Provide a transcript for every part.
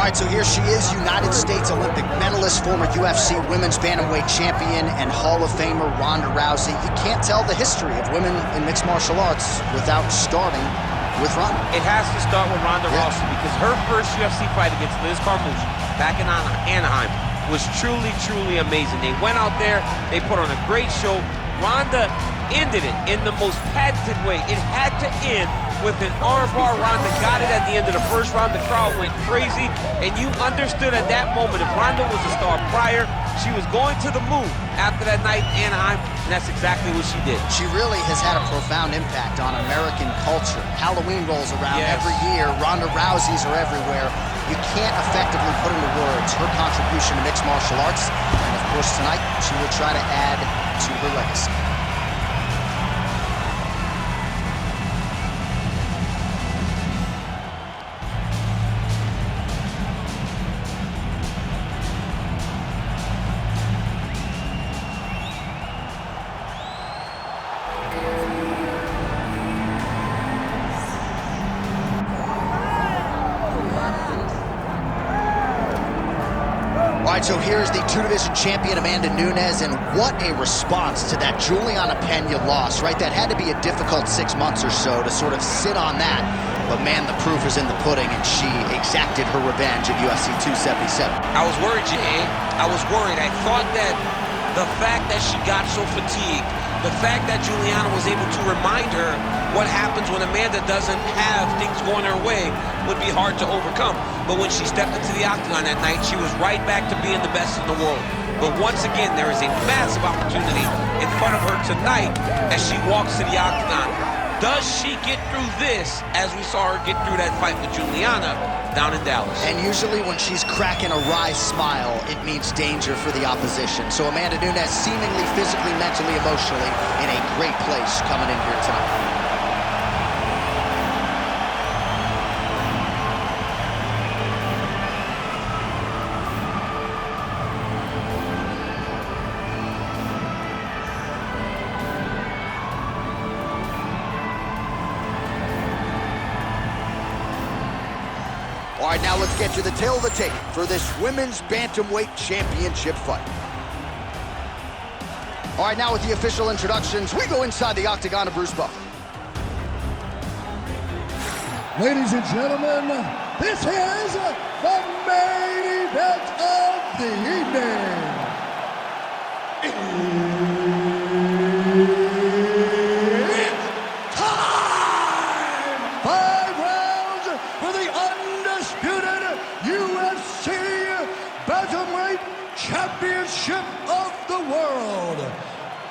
right, so here she is, United States Olympic medalist, former UFC women's bantamweight champion, and Hall of Famer Ronda Rousey. You can't tell the history of women in mixed martial arts without starting with Ronda. It has to start with Ronda Rousey because her first UFC fight against Liz Carmouche back in Anaheim was truly, truly amazing. They went out there, they put on a great show. Ronda ended it in the most patented way. It had to end with an armbar. Ronda got it at the end of the first round. The crowd went crazy, and you understood at that moment if Ronda was a star prior, she was going to the moon after that night in Anaheim, and that's exactly what she did. She really has had a profound impact on American culture. Halloween rolls around every year. Ronda Rouseys are everywhere. You can't effectively put into words her contribution to mixed martial arts, and of course tonight she will try to add to her legacy. All right, so here's the two-division champion, Amanda Nunes, and what a response to that Juliana Pena loss, right? That had to be a difficult 6 months or so to sort of sit on that, but man, the proof is in the pudding, and she exacted her revenge at UFC 277. I was worried, Jay. I was worried. I thought that the fact that she got so fatigued, the fact that Juliana was able to remind her what happens when Amanda doesn't have things going her way would be hard to overcome. But when she stepped into the octagon that night, she was right back to being the best in the world. But once again, there is a massive opportunity in front of her tonight as she walks to the octagon. Does she get through this as we saw her get through that fight with Juliana down in Dallas? And usually when she's cracking a wry smile, it means danger for the opposition. So Amanda Nunes seemingly physically, mentally, emotionally in a great place coming in here tonight. All right, now let's get to the tail of the tape for this women's bantamweight championship fight. All right, now with the official introductions, we go inside the octagon of Bruce Buffer. Ladies and gentlemen, this is the main event of the evening. It's time! 5 rounds for the undisputed UFC Bantamweight Championship of the world.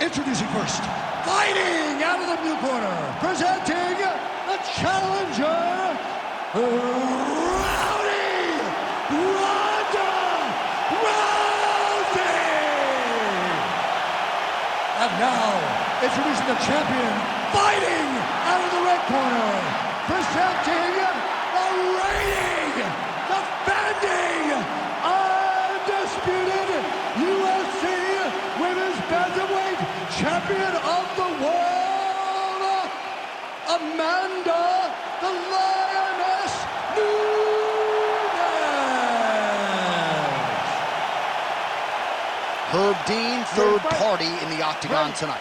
Introducing first, fighting out of the blue corner, presenting the challenger, Rowdy Ronda Rousey! And now, introducing the champion, fighting out of the red corner, presenting the reigning, defending, undisputed UFC Women's Bantamweight Champion of the world, Amanda the Lioness Nunes! Herb Dean, third party in the octagon tonight.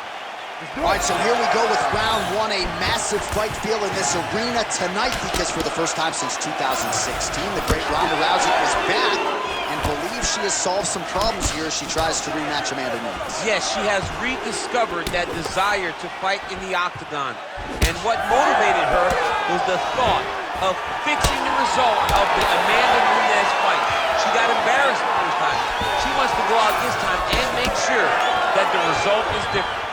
All right, so here we go with round one, a massive fight feel in this arena tonight because for the first time since 2016, the great Ronda Rousey is back and believes she has solved some problems here as she tries to rematch Amanda Nunes. Yes, she has rediscovered that desire to fight in the octagon. And what motivated her was the thought of fixing the result of the Amanda Nunes fight. She got embarrassed the first time. She wants to go out this time and make sure that the result is different.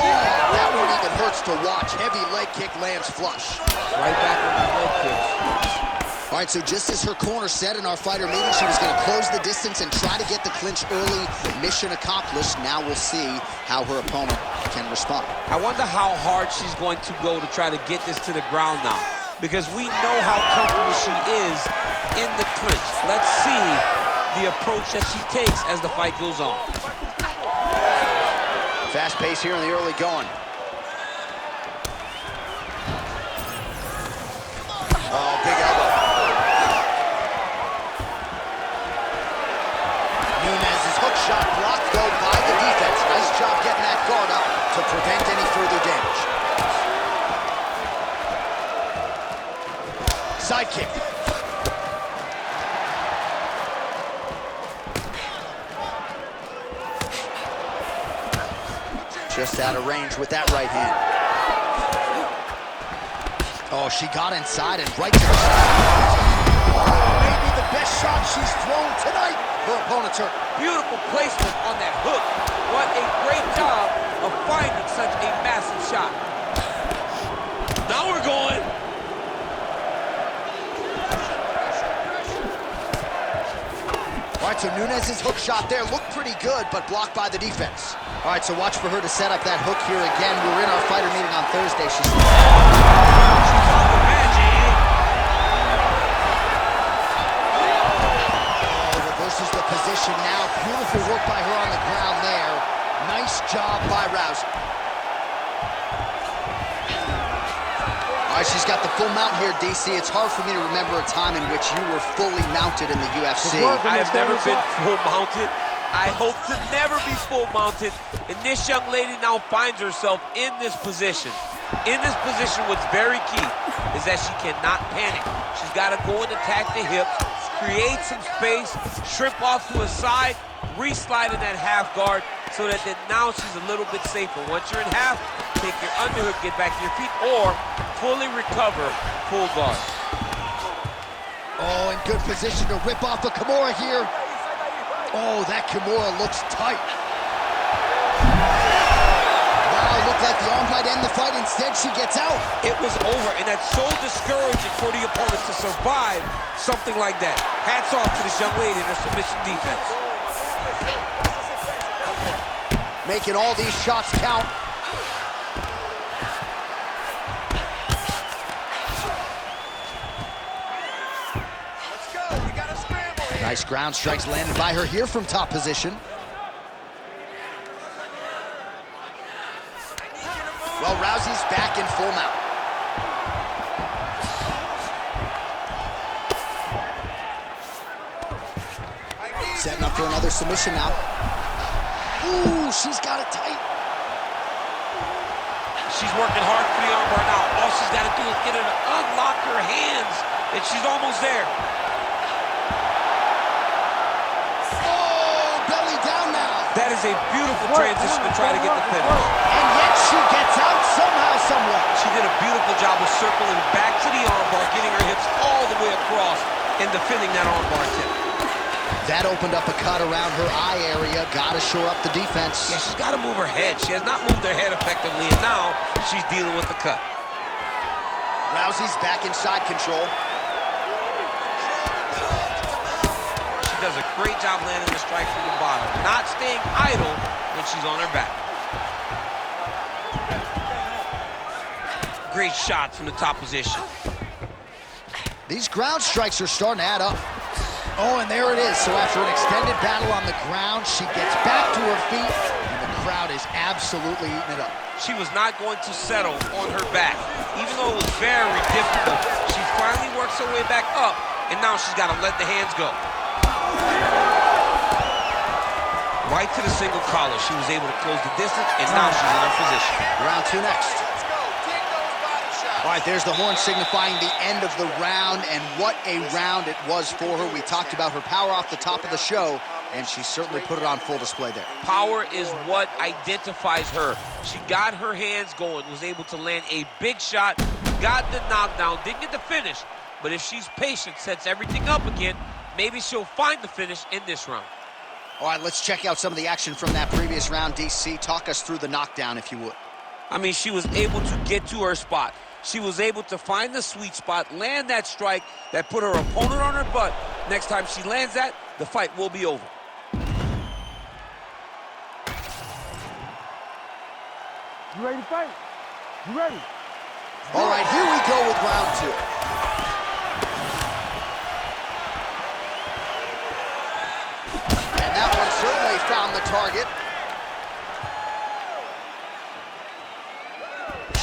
Oh, that one even hurts to watch. Heavy leg kick lands flush. Right back on the leg kicks. All right, so just as her corner said in our fighter meeting, she was going to close the distance and try to get the clinch early. Mission accomplished. Now we'll see how her opponent can respond. I wonder how hard she's going to go to try to get this to the ground now, because we know how comfortable she is in the clinch. Let's see the approach that she takes as the fight goes on. Fast pace here in the early going. Oh, big elbow. kick. Just out of range with that right hand. Oh, she got inside and right to the maybe the best shot she's thrown tonight. Her opponent's hurt. Beautiful placement on that hook. What a great job of finding such a massive shot. Now we're going. All right, so Nunes' hook shot there looked pretty good, but blocked by the defense. All right, so watch for her to set up that hook here again. We're in our fighter meeting on Thursday. She's on the magic. Oh, reverses the position now. Beautiful work by her on the ground there. Nice job by Rousey. All right, she's got the full mount here, DC. It's hard for me to remember a time in which you were fully mounted in the UFC. I have never been full mounted. I hope to never be full mounted. And this young lady now finds herself in this position. In this position, what's very key is that she cannot panic. She's got to go and attack the hips, create some space, shrimp off to a side, re-slide in that half guard so that then now she's a little bit safer. Once you're in half, take your underhook, get back to your feet, or fully recover, full guard. Oh, in good position to rip off a Kimura here. Oh, that Kimura looks tight. Wow, looked like the arm might end the fight. Instead, she gets out. It was over, and that's so discouraging for the opponent to survive something like that. Hats off to this young lady in her submission defense. Making all these shots count. Nice ground strikes landed by her here from top position. Well, Rousey's back in full mount. Setting up for another submission now. Ooh, she's got it tight. She's working hard for the armbar now. All she's got to do is get her to unlock her hands, and she's almost there. That is a beautiful transition to try to get the finish. And yet she gets out somehow, somewhat. She did a beautiful job of circling back to the armbar, getting her hips all the way across and defending that armbar tip. That opened up a cut around her eye area. Got to shore up the defense. Yeah, she's got to move her head. She has not moved her head effectively, and now she's dealing with the cut. Rousey's back in side control. Does a great job landing the strike from the bottom, not staying idle when she's on her back. Great shot from the top position. These ground strikes are starting to add up. Oh, and there it is. So after an extended battle on the ground, she gets back to her feet, and the crowd is absolutely eating it up. She was not going to settle on her back. Even though it was very difficult, she finally works her way back up, and now she's got to let the hands go. Right to the single collar. She was able to close the distance, and now she's in her position. Round two next. All right, there's the horn signifying the end of the round, and what a round it was for her. We talked about her power off the top of the show, and she certainly put it on full display there. Power is what identifies her. She got her hands going, was able to land a big shot, got the knockdown, didn't get the finish, but if she's patient, sets everything up again, maybe she'll find the finish in this round. All right, let's check out some of the action from that previous round. DC, talk us through the knockdown, if you would. I mean, she was able to get to her spot. She was able to find the sweet spot, land that strike that put her opponent on her butt. Next time she lands that, the fight will be over. You ready to fight? You ready? All right, here we go with round two. And that one certainly found the target.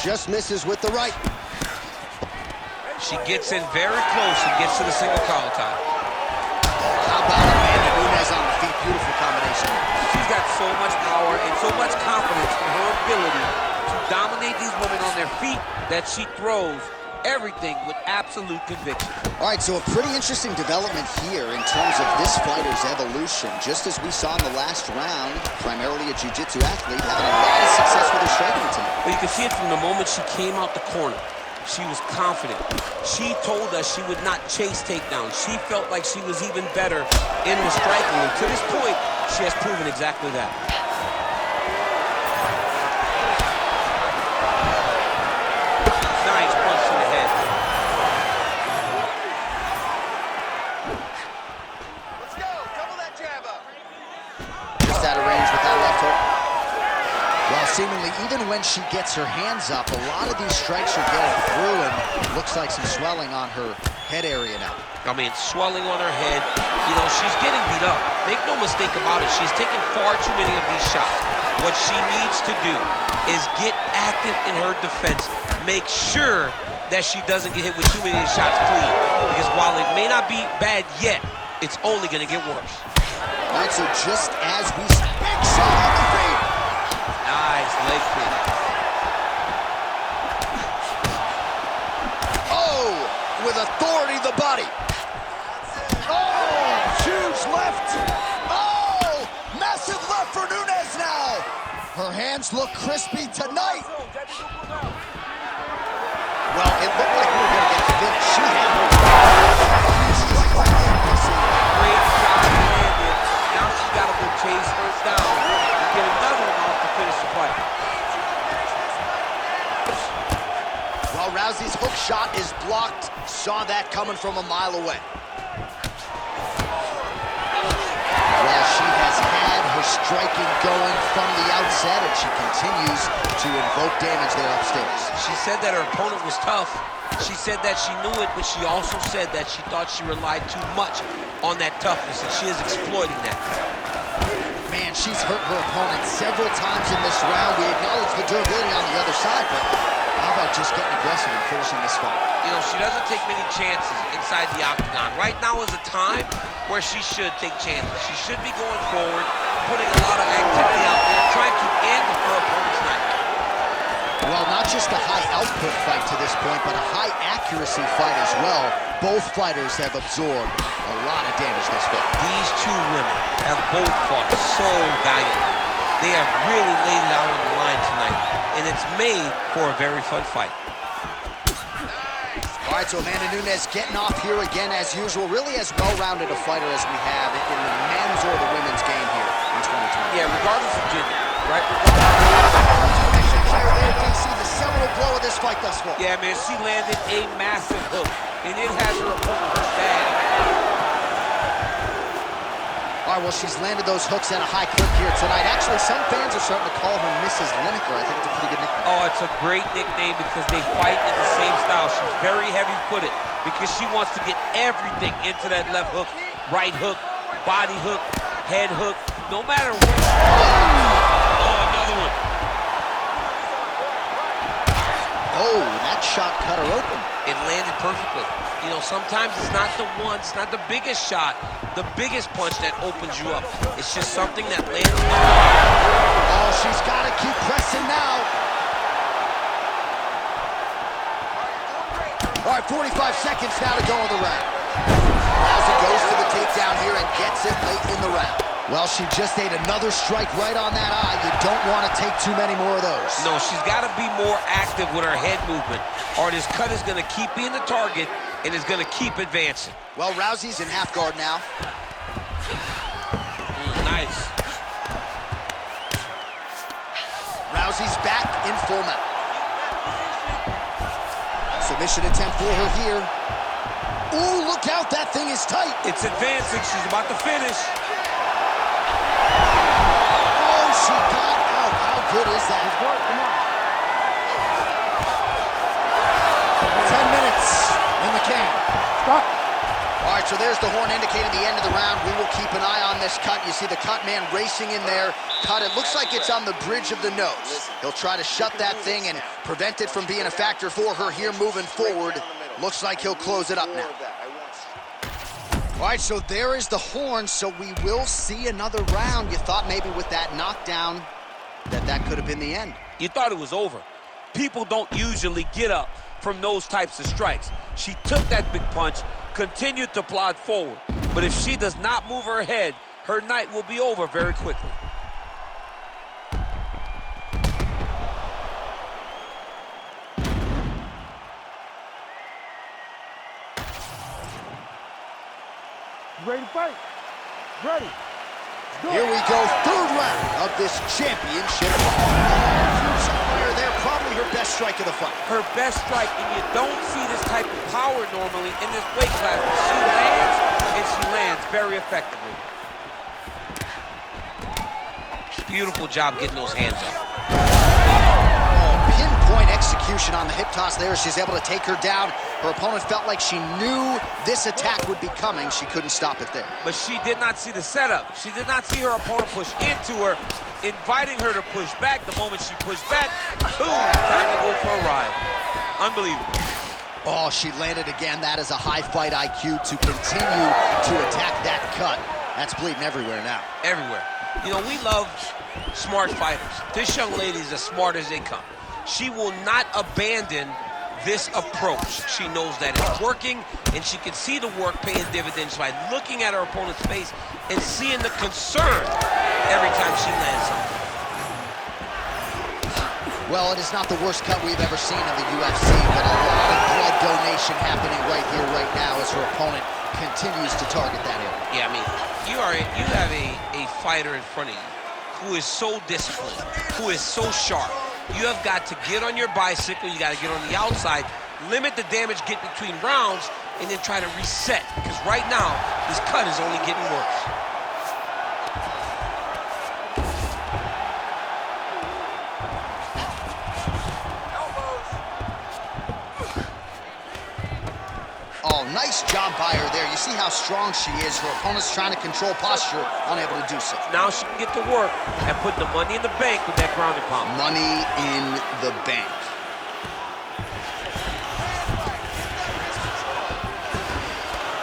Just misses with the right. She gets in very close and gets to the single collar tie. How about Amanda Nunes on the feet? Beautiful combination. She's got so much power and so much confidence in her ability to dominate these women on their feet that she throws everything with absolute conviction. All right, so a pretty interesting development here in terms of this fighter's evolution. Just as we saw in the last round, primarily a jiu-jitsu athlete, having a lot of success with her striking tonight. Well, you can see it from the moment she came out the corner. She was confident. She told us she would not chase takedowns. She felt like she was even better in the striking. And to this point, she has proven exactly that. Nice punch to the head. Let's go. Double that jab up. Just out of range with that left hook. Well, seemingly, even when she gets her hands up, a lot of these strikes are getting through, and looks like some swelling on her head area now. I mean, swelling on her head. You know, she's getting beat up. Make no mistake about it. She's taking far too many of these shots. What she needs to do is get active in her defense. Make sure that she doesn't get hit with too many of these shots clean. Because while it may not be bad yet, it's only going to get worse. All right, so just as we... Big shot on the feet! Nice leg kick. Oh, with authority, the body. Oh, huge left. Oh, massive left for Nunes now. Her hands look crispy tonight. Well, it looked like we were going to get the finish. She had her. Great shot landed. Now she's got to go chase her down and get another one off to finish the fight. Well, Rousey's hook shot is blocked. Saw that coming from a mile away. Well, she has had her striking going from the outset, and she continues to invoke damage there upstairs. She said that her opponent was tough. She said that she knew it, but she also said that she thought she relied too much on that toughness, and she is exploiting that. Man, she's hurt her opponent several times in this round. We acknowledge the durability on the other side, but how about just getting aggressive and finishing this fight? You know, she doesn't take many chances inside the octagon. Right now is a time where she should take chances. She should be going forward, putting a lot of activity out there, trying to end her opponent's night. Well, not just a high-output fight to this point, but a high-accuracy fight as well. Both fighters have absorbed a lot of damage this fight. These two women have both fought so valiantly. They have really laid it out on the line tonight, and it's made for a very fun fight. All right, so Amanda Nunes getting off here again as usual. Really as well-rounded a fighter as we have in the men's or the women's game here in 2020. Yeah, regardless of gender, right? You see the seminal blow of this fight thus far. Yeah, man, she landed a massive hook, and it has her opponent bad. All right, well, she's landed those hooks at a high clip here tonight. Actually, some fans are starting to call her Mrs. Lineker. I think it's a pretty good nickname. Oh, it's a great nickname because they fight in the same style. She's very heavy-footed because she wants to get everything into that left hook, right hook, body hook, head hook, no matter what. Oh, another one. Oh, that shot cut her open. It landed perfectly. You know, sometimes it's not the one, it's not the biggest shot, the biggest punch that opens you up. It's just something that lands. Oh, she's got to keep pressing now. All right, 45 seconds now to go in the round. Rousey goes to the takedown here and gets it late in the round. Well, she just ate another strike right on that eye. You don't want to take too many more of those. No, she's got to be more active with her head movement, or this cut is going to keep being the target and is going to keep advancing. Well, Rousey's in half guard now. Nice. Rousey's back in full mount. Submission attempt for her here. Ooh, look out, that thing is tight. It's advancing, she's about to finish. Oh, she got out. How good is that? Come on. 10 minutes in the can. Stop. All right, so there's the horn indicating the end of the round. We will keep an eye on this cut. You see the cut man racing in there. Cut, it looks like it's on the bridge of the nose. He'll try to shut that thing and prevent it from being a factor for her here moving forward. Looks like he'll close it up now. All right, so there is the horn, so we will see another round. You thought maybe with that knockdown that could have been the end. You thought it was over. People don't usually get up from those types of strikes. She took that big punch, continued to plod forward. But if she does not move her head, her night will be over very quickly. You ready to fight? Ready. Here we go, third round of this championship. Somewhere there, probably her best strike of the fight. Her best strike, and you don't see this type of power normally in this weight class. But she lands, and she lands very effectively. Beautiful job getting those hands up. Pinpoint execution on the hip toss there. She's able to take her down. Her opponent felt like she knew this attack would be coming. She couldn't stop it there. But she did not see the setup. She did not see her opponent push into her, inviting her to push back. The moment she pushed back, boom, time to go for a ride. Unbelievable. Oh, she landed again. That is a high fight IQ to continue to attack that cut. That's bleeding everywhere now. Everywhere. You know, we love smart fighters. This young lady is as smart as they come. She will not abandon this approach. She knows that it's working, and she can see the work paying dividends by looking at her opponent's face and seeing the concern every time she lands something. Well, it is not the worst cut we've ever seen in the UFC, but a lot of blood donation happening right here, right now, as her opponent continues to target that area. Yeah, I mean, you have a fighter in front of you who is so disciplined, who is so sharp. You have got to get on your bicycle, you got to get on the outside, limit the damage, get between rounds, and then try to reset. Because right now, this cut is only getting worse. Oh, nice job by her there. You see how strong she is. Her opponent's trying to control posture, unable to do so. Now she can get to work and put the money in the bank with that ground and pound. Money in the bank.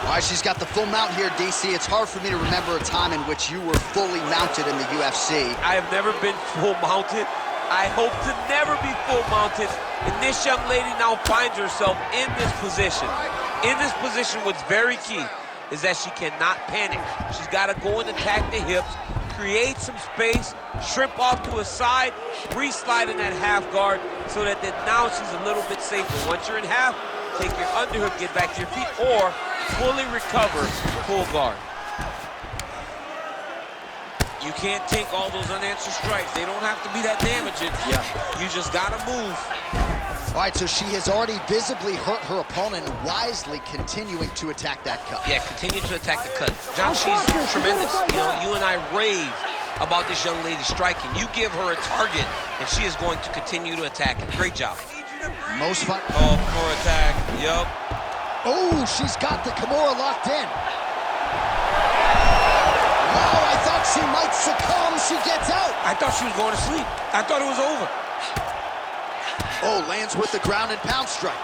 All right, she's got the full mount here, DC. It's hard for me to remember a time in which you were fully mounted in the UFC. I have never been full mounted. I hope to never be full mounted. And this young lady now finds herself in this position. In this position, what's very key is that she cannot panic. She's got to go and attack the hips, create some space, shrimp off to a side, re-slide in that half guard so that then now she's a little bit safer. Once you're in half, take your underhook, get back to your feet, or fully recover, full guard. You can't take all those unanswered strikes. They don't have to be that damaging. Yeah. You just got to move. All right, so she has already visibly hurt her opponent, wisely continuing to attack that cut. Yeah, continue to attack the cut. John, she's tremendous. You know, you and I rave about this young lady striking. You give her a target, and she is going to continue to attack it. Great job. Most fun. Oh, for attack. Yup. Oh, she's got the Kimura locked in. Wow, I thought she might succumb. She gets out. I thought she was going to sleep. I thought it was over. Oh, lands with the ground and pound strike.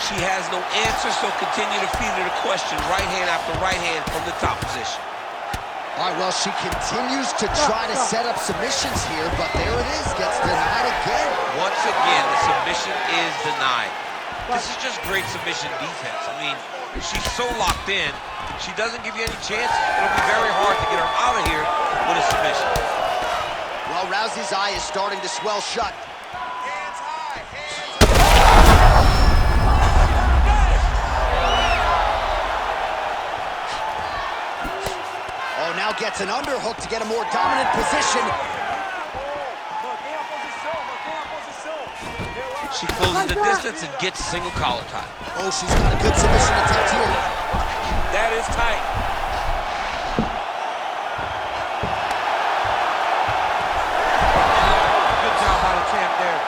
She has no answer, so continue to feed her the question, right hand after right hand from the top position. All right, well, she continues to try to set up submissions here, but there it is, gets denied again. Once again, the submission is denied. This is just great submission defense. I mean, she's so locked in, she doesn't give you any chance. It'll be very hard to get her out of here with a submission. Well, Rousey's eye is starting to swell shut. Hands high, Oh, now gets an underhook to get a more dominant position. She closes the distance and gets a single collar tie. Oh, she's got a good submission attempt here. That is tight. Good job by the champ there.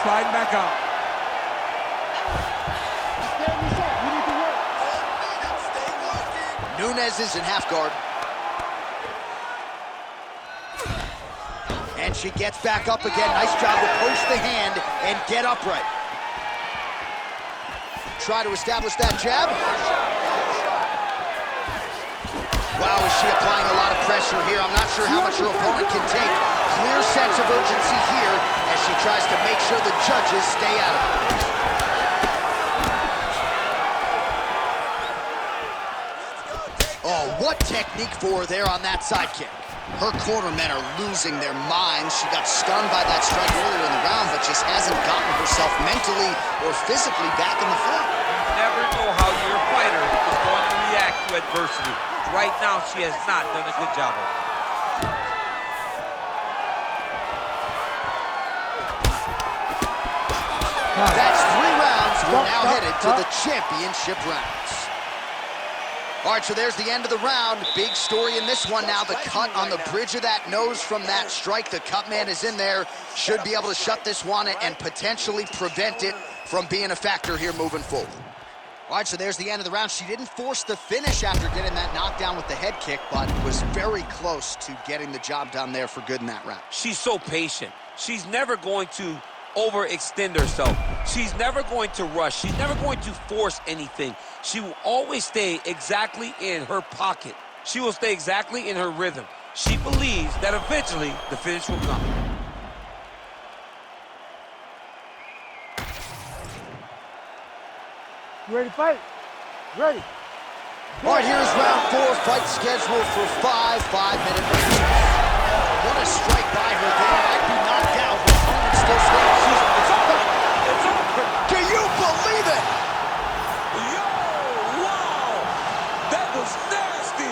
Sliding back out. You need to work. Nunes is in half guard. And she gets back up again. Nice job to post the hand and get upright. Try to establish that jab. Wow, is she applying a lot of pressure here? I'm not sure how much her opponent can take. Clear sense of urgency here as she she tries to make sure the judges stay out of it. Oh, what technique for her there on that side kick. Her cornermen are losing their minds. She got stunned by that strike earlier in the round, but just hasn't gotten herself mentally or physically back in the fight. You never know how your fighter is going to react to adversity. Right now, she has not done a good job of it. That's 3 rounds. We're now headed to the championship rounds. All right, so there's the end of the round. Big story in this one now. The cut on the bridge of that nose from that strike. The cut man is in there. Should be able to shut this one and potentially prevent it from being a factor here moving forward. All right, so there's the end of the round. She didn't force the finish after getting that knockdown with the head kick, but was very close to getting the job done there for good in that round. She's so patient. She's never going to overextend herself. She's never going to rush. She's never going to force anything. She will always stay exactly in her pocket. She will stay exactly in her rhythm. She believes that eventually the finish will come. You ready to fight? Ready. All right, here's round 4. Fight scheduled for 5 5-minute rounds. What a strike by her there. I'd be knocked out. Her opponent still standing. It's over. It's over. Do you believe it? Yo, wow. That was nasty.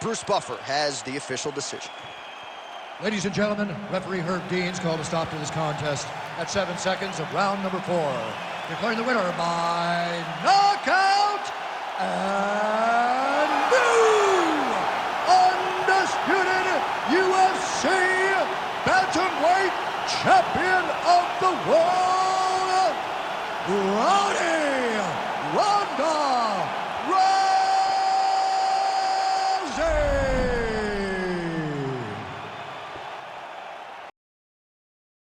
Bruce Buffer has the official decision. Ladies and gentlemen, referee Herb Dean's called a stop to this contest at 7 seconds of round number 4. Declaring the winner by knockout and new undisputed UFC bantamweight champion of the world, Ronda